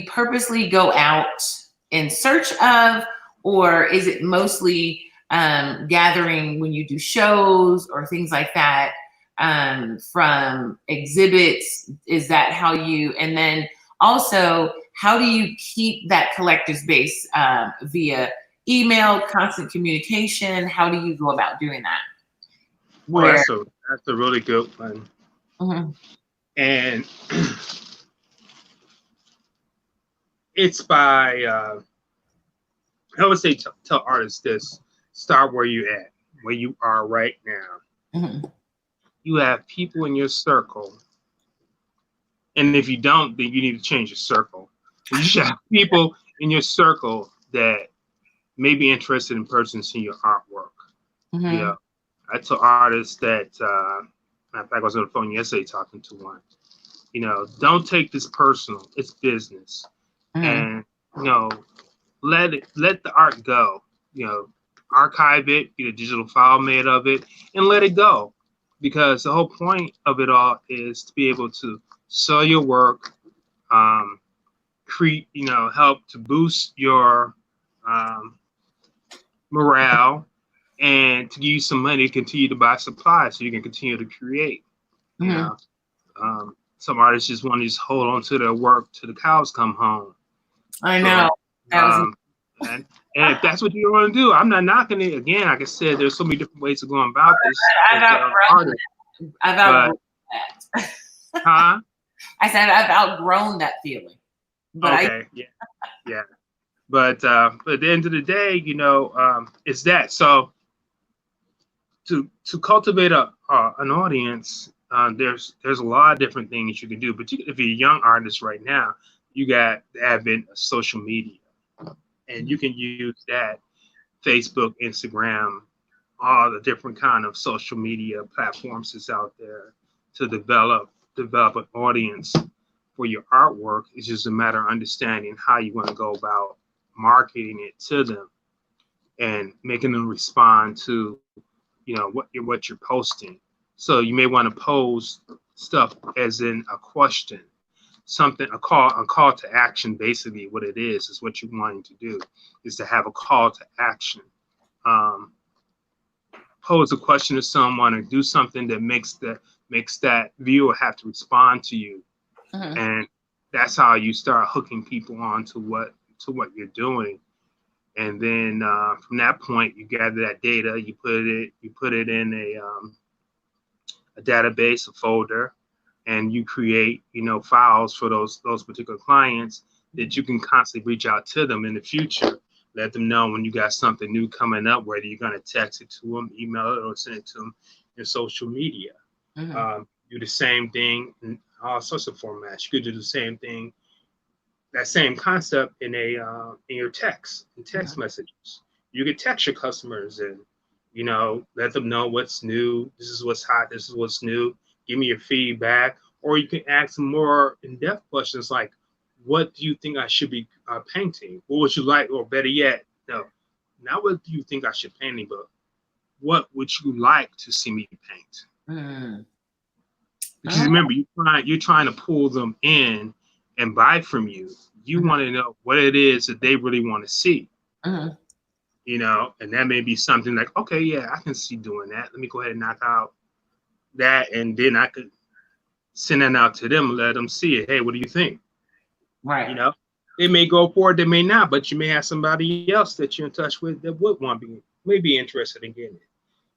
purposely go out in search of, or is it mostly gathering when you do shows or things like that, from exhibits? Is that how you, and then also, how do you keep that collector's base, via email, constant communication? How do you go about doing that? Well, that's a really good one. Mm-hmm. And it's by, I would say tell artists this, start where you at, where you are right now. Mm-hmm. You have people in your circle. And if you don't, then you need to change your circle. You should have people in your circle that may be interested in purchasing your artwork. Mm-hmm. You know, I tell artists that, in fact, I was on the phone yesterday talking to one. You know, don't take this personal. It's business, and you know, let the art go. You know, archive it, get a digital file made of it, and let it go, because the whole point of it all is to be able to sell your work, create, you know, help to boost your morale, and to give you some money to continue to buy supplies so you can continue to create. You know, some artists just want to just hold on to their work till the cows come home. I know. And if that's what you want to do, I'm not knocking it. Again, like I said, there's so many different ways of going about this. I've outgrown that. Huh? I said I've outgrown that feeling. But okay, yeah. But at the end of the day, you know, it's that. So to cultivate an audience, there's a lot of different things you can do. But if you're a young artist right now, you got the advent of social media, and you can use that, Facebook, Instagram, all the different kind of social media platforms that's out there to develop an audience for your artwork. It's just a matter of understanding how you want to go about marketing it to them and making them respond to, you know, what you're posting. So you may want to pose stuff as in a question, something, a call to action. Basically what it is what you're wanting to do is to have a call to action. Pose a question to someone or do something that makes that viewer have to respond to you. And that's how you start hooking people on to what you're doing. And then from that point, you gather that data, you put it in a database, a folder, and you create, you know, files for those particular clients that you can constantly reach out to them in the future. Let them know when you got something new coming up, whether you're going to text it to them, email it, or send it to them in social media. Do the same thing in all sorts of formats. You could do the same thing, that same concept in your text messages. You could text your customers and, you know, let them know what's new. This is what's hot. This is what's new. Give me your feedback. Or you can ask some more in-depth questions like, what do you think I should be painting? What would you like? Or better yet, no, not what do you think I should paint, but what would you like to see me paint? Because remember, you're trying to pull them in and buy from you. You want to know what it is that they really want to see. Mm-hmm. You know, and that may be something like, okay, yeah, I can see doing that. Let me go ahead and knock out that, and then I could send that out to them and let them see it. Hey, what do you think? Right. You know, they may go for it, they may not, but you may have somebody else that you're in touch with that would may be interested in getting it.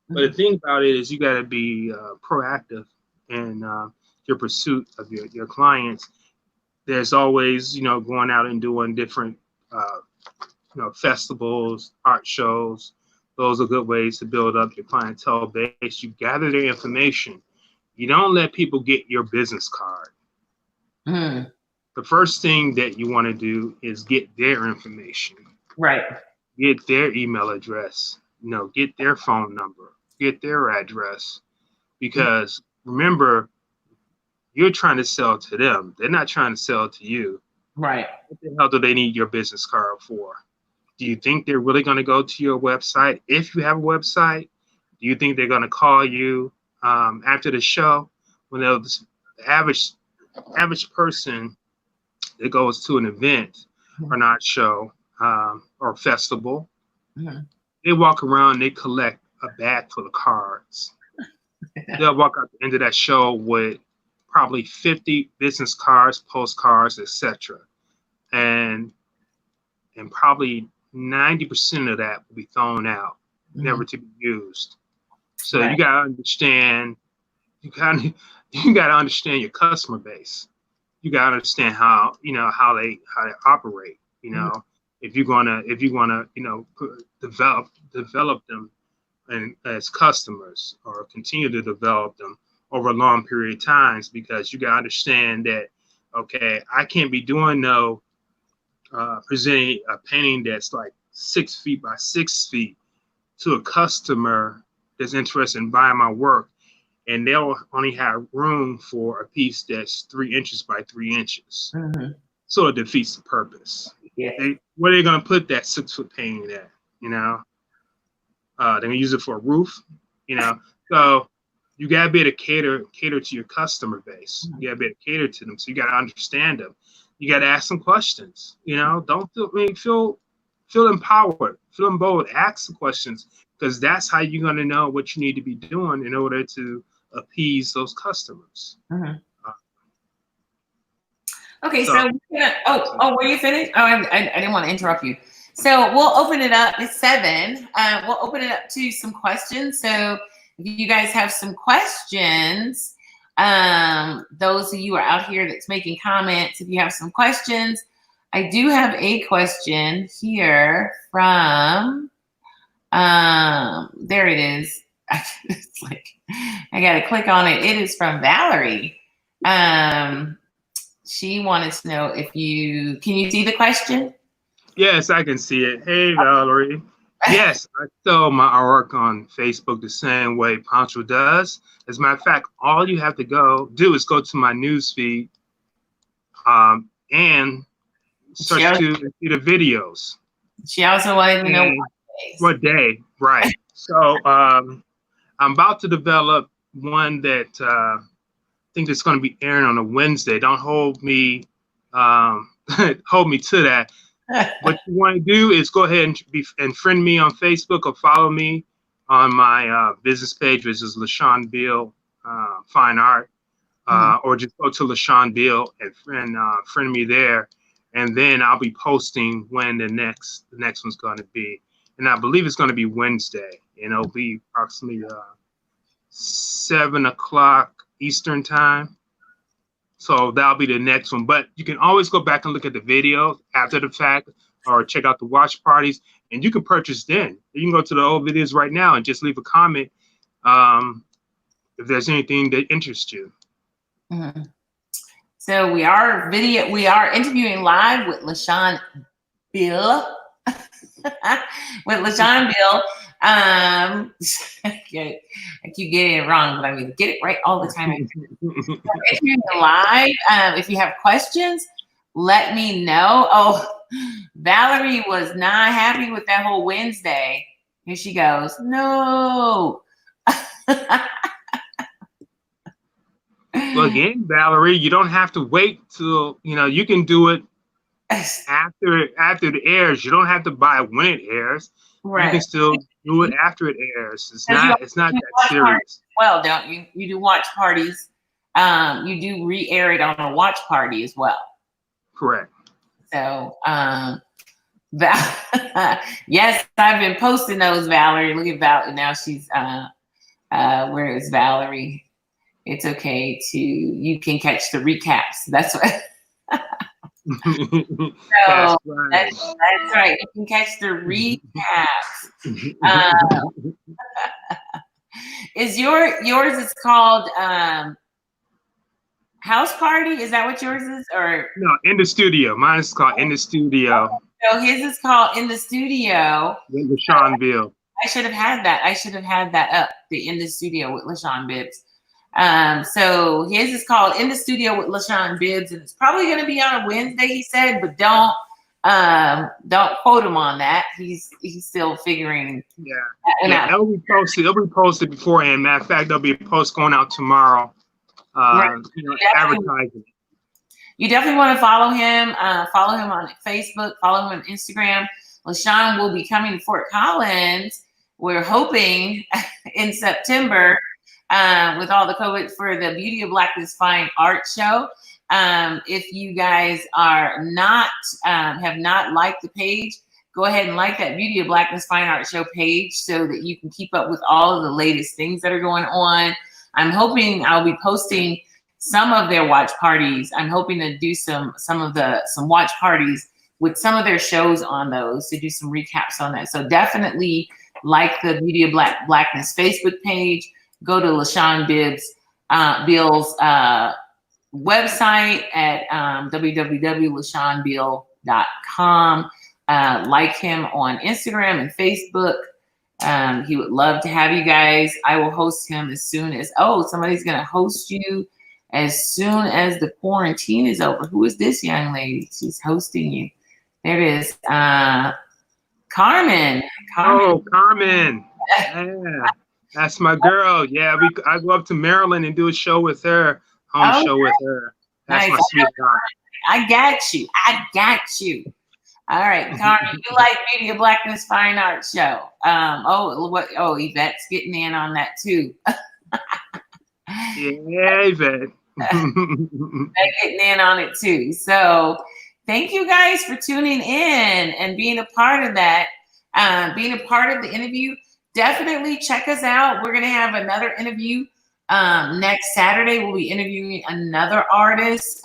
But the thing about it is you got to be proactive in your pursuit of your clients. There's always, you know, going out and doing different you know, festivals, art shows. Those are good ways to build up your clientele base. You gather their information. You don't let people get your business card. Mm. The first thing that you want to do is get their information. Right. Get their email address. You know, get their phone number. Get their address. Because remember, you're trying to sell to them. They're not trying to sell to you. Right. What the hell do they need your business card for? Do you think they're really going to go to your website? If you have a website, do you think they're going to call you after the show? When the average person that goes to an event or not show or festival, they walk around, they collect a bag full of cards. They'll walk out the end of that show with probably 50 business cards, postcards, etc. And probably 90% of that will be thrown out, never to be used. So you gotta understand, you gotta understand your customer base. You gotta understand how they operate. You know, if you wanna you know develop them and as customers, or continue to develop them over a long period of times, because you gotta understand that, okay, I can't be doing no presenting a painting that's like 6 feet by 6 feet to a customer that's interested in buying my work, and they'll only have room for a piece that's 3 inches by 3 inches. So it defeats the purpose. Where are they going to put that 6-foot painting at? You know, they're going to use it for a roof. You know, so you got to be able to cater to your customer base. You got to be able to cater to them. So you got to understand them. You got to ask some questions. You know, don't feel empowered, feel emboldened. Ask the questions, because that's how you're going to know what you need to be doing in order to appease those customers. Okay, so were you finished? Oh, I didn't want to interrupt you. So we'll open it up. It's 7. We'll open it up to some questions. So if you guys have some questions, those of you who are out here that's making comments, if you have some questions, I do have a question here from, there it is. It's like, I got to click on it. It is from Valerie. She wanted to know if can you see the question? Yes, I can see it. Hey, Valerie. Yes, I sell my artwork on Facebook the same way Poncho does. As a matter of fact, all you have to do is go to my news feed and search to see the videos. She also wanted to know what day. Right. So I'm about to develop one that I think it's going to be airing on a Wednesday. Don't hold me hold me to that. What you want to do is go ahead and friend me on Facebook, or follow me on my business page, which is LaShun Beal Fine Art, or just go to LaShun Beal and friend me there, and then I'll be posting when the next one's going to be, and I believe it's going to be Wednesday, and it'll be approximately 7 o'clock Eastern time. So that'll be the next one. But you can always go back and look at the video after the fact, or check out the watch parties, and you can purchase then. You can go to the old videos right now and just leave a comment if there's anything that interests you. So we are interviewing live with LaShun Beal. With LaShun Beal. I keep getting it wrong, but I mean, get it right all the time. If you're live, if you have questions, let me know. Oh, Valerie was not happy with that whole Wednesday. Here she goes. No. Well, again, Valerie, you don't have to wait till, you can do it after it airs. You don't have to buy it when it airs. You can Right. still do it after it airs. It's Because not you that watch parties serious. as well, don't you? You do watch parties. You do re-air it on a watch party as well. Correct. So, yes, I've been posting those, Valerie. Look at Val. Now she's where is Valerie? It's okay you can catch the recaps. That's what. So That's right. that's right. You can catch the recaps. Uh, is yours is called House Party? Is that what yours is? Or No, In the Studio. Mine is called In the Studio so his is called In the Studio. with LaShun Beal. I should have had that. I should have had that up. The In the Studio with LaShun Bibbs. So his is called In the Studio with LaShun Bibbs, and it's probably going to be on a Wednesday, he said, but don't quote him on that. He's still figuring. Yeah, it'll be posted. It'll be posted beforehand. Matter of fact, there'll be a post going out tomorrow. Right. Advertising. You definitely want to follow him. Follow him on Facebook. Follow him on Instagram. LaShun will be coming to Fort Collins. We're hoping in September with all the COVID for the Beauty of Blackness Fine Art Show. If you guys are not have not liked the page, go ahead and like that Beauty of Blackness Fine Art Show page so that you can keep up with all of the latest things that are going on. I'm hoping I'll be posting some of their watch parties. I'm hoping to do some watch parties with some of their shows on those to do some recaps on that. So definitely like the Beauty of Blackness Facebook page. Go to LaShun Beal's website at www.lashunbeal.com. Like him on Instagram and Facebook. He would love to have you guys. I will host him as soon as, somebody's going to host you as soon as the quarantine is over. Who is this young lady? She's hosting you. There it is. Carmen. Oh, Carmen. Yeah. That's my girl. Yeah, I go up to Maryland and do a show with her, show with her. That's nice. My sweetheart. I got you. All right, Carmen, you like Beauty of Blackness Fine Art Show. Yvette's getting in on that too. Yeah, Yvette. Yvette getting in on it too. So thank you guys for tuning in and being a part of that, being a part of the interview. Definitely check us out. We're going to have another interview next Saturday. We'll be interviewing another artist,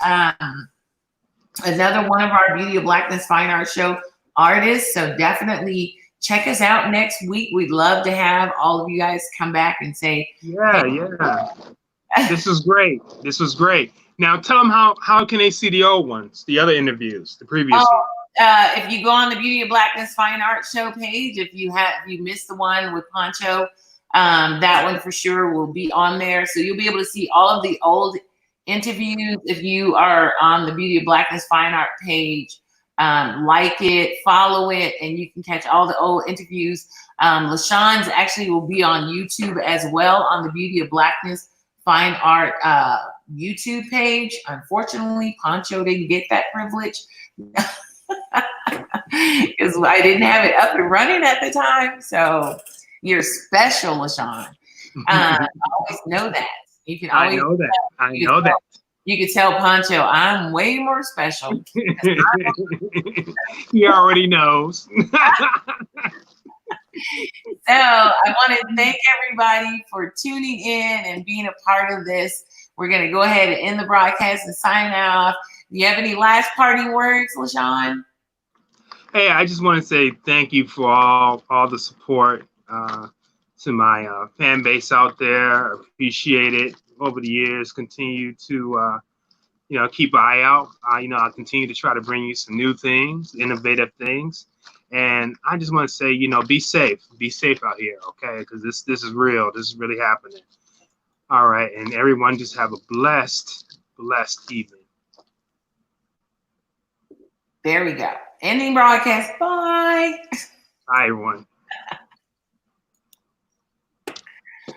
another one of our Beauty of Blackness Fine Art Show artists. So definitely check us out next week. We'd love to have all of you guys come back and say, yeah. This was great. Now tell them how can they see the old ones, the other interviews, the previous ones. If you go on the Beauty of Blackness Fine Art Show page, if you missed the one with Poncho, that one for sure will be on there. So you'll be able to see all of the old interviews if you are on the Beauty of Blackness Fine Art page. Like it, follow it, and you can catch all the old interviews. LaShun's actually will be on YouTube as well on the Beauty of Blackness Fine Art YouTube page. Unfortunately, Poncho didn't get that privilege. Because I didn't have it up and running at the time. So you're special, LaShun. I always know that. You can always I know that. You can tell Poncho I'm way more special. He already knows. So I want to thank everybody for tuning in and being a part of this. We're going to go ahead and end the broadcast and sign off. Do you have any last parting words, LaShun? Hey, I just want to say thank you for all the support to my fan base out there. Appreciate it over the years. Continue to keep an eye out. I'll continue to try to bring you some new things, innovative things. And I just want to say, be safe. Be safe out here, okay? Because this is real. This is really happening. All right, and everyone just have a blessed evening. There we go. Ending broadcast. Bye. Bye, everyone.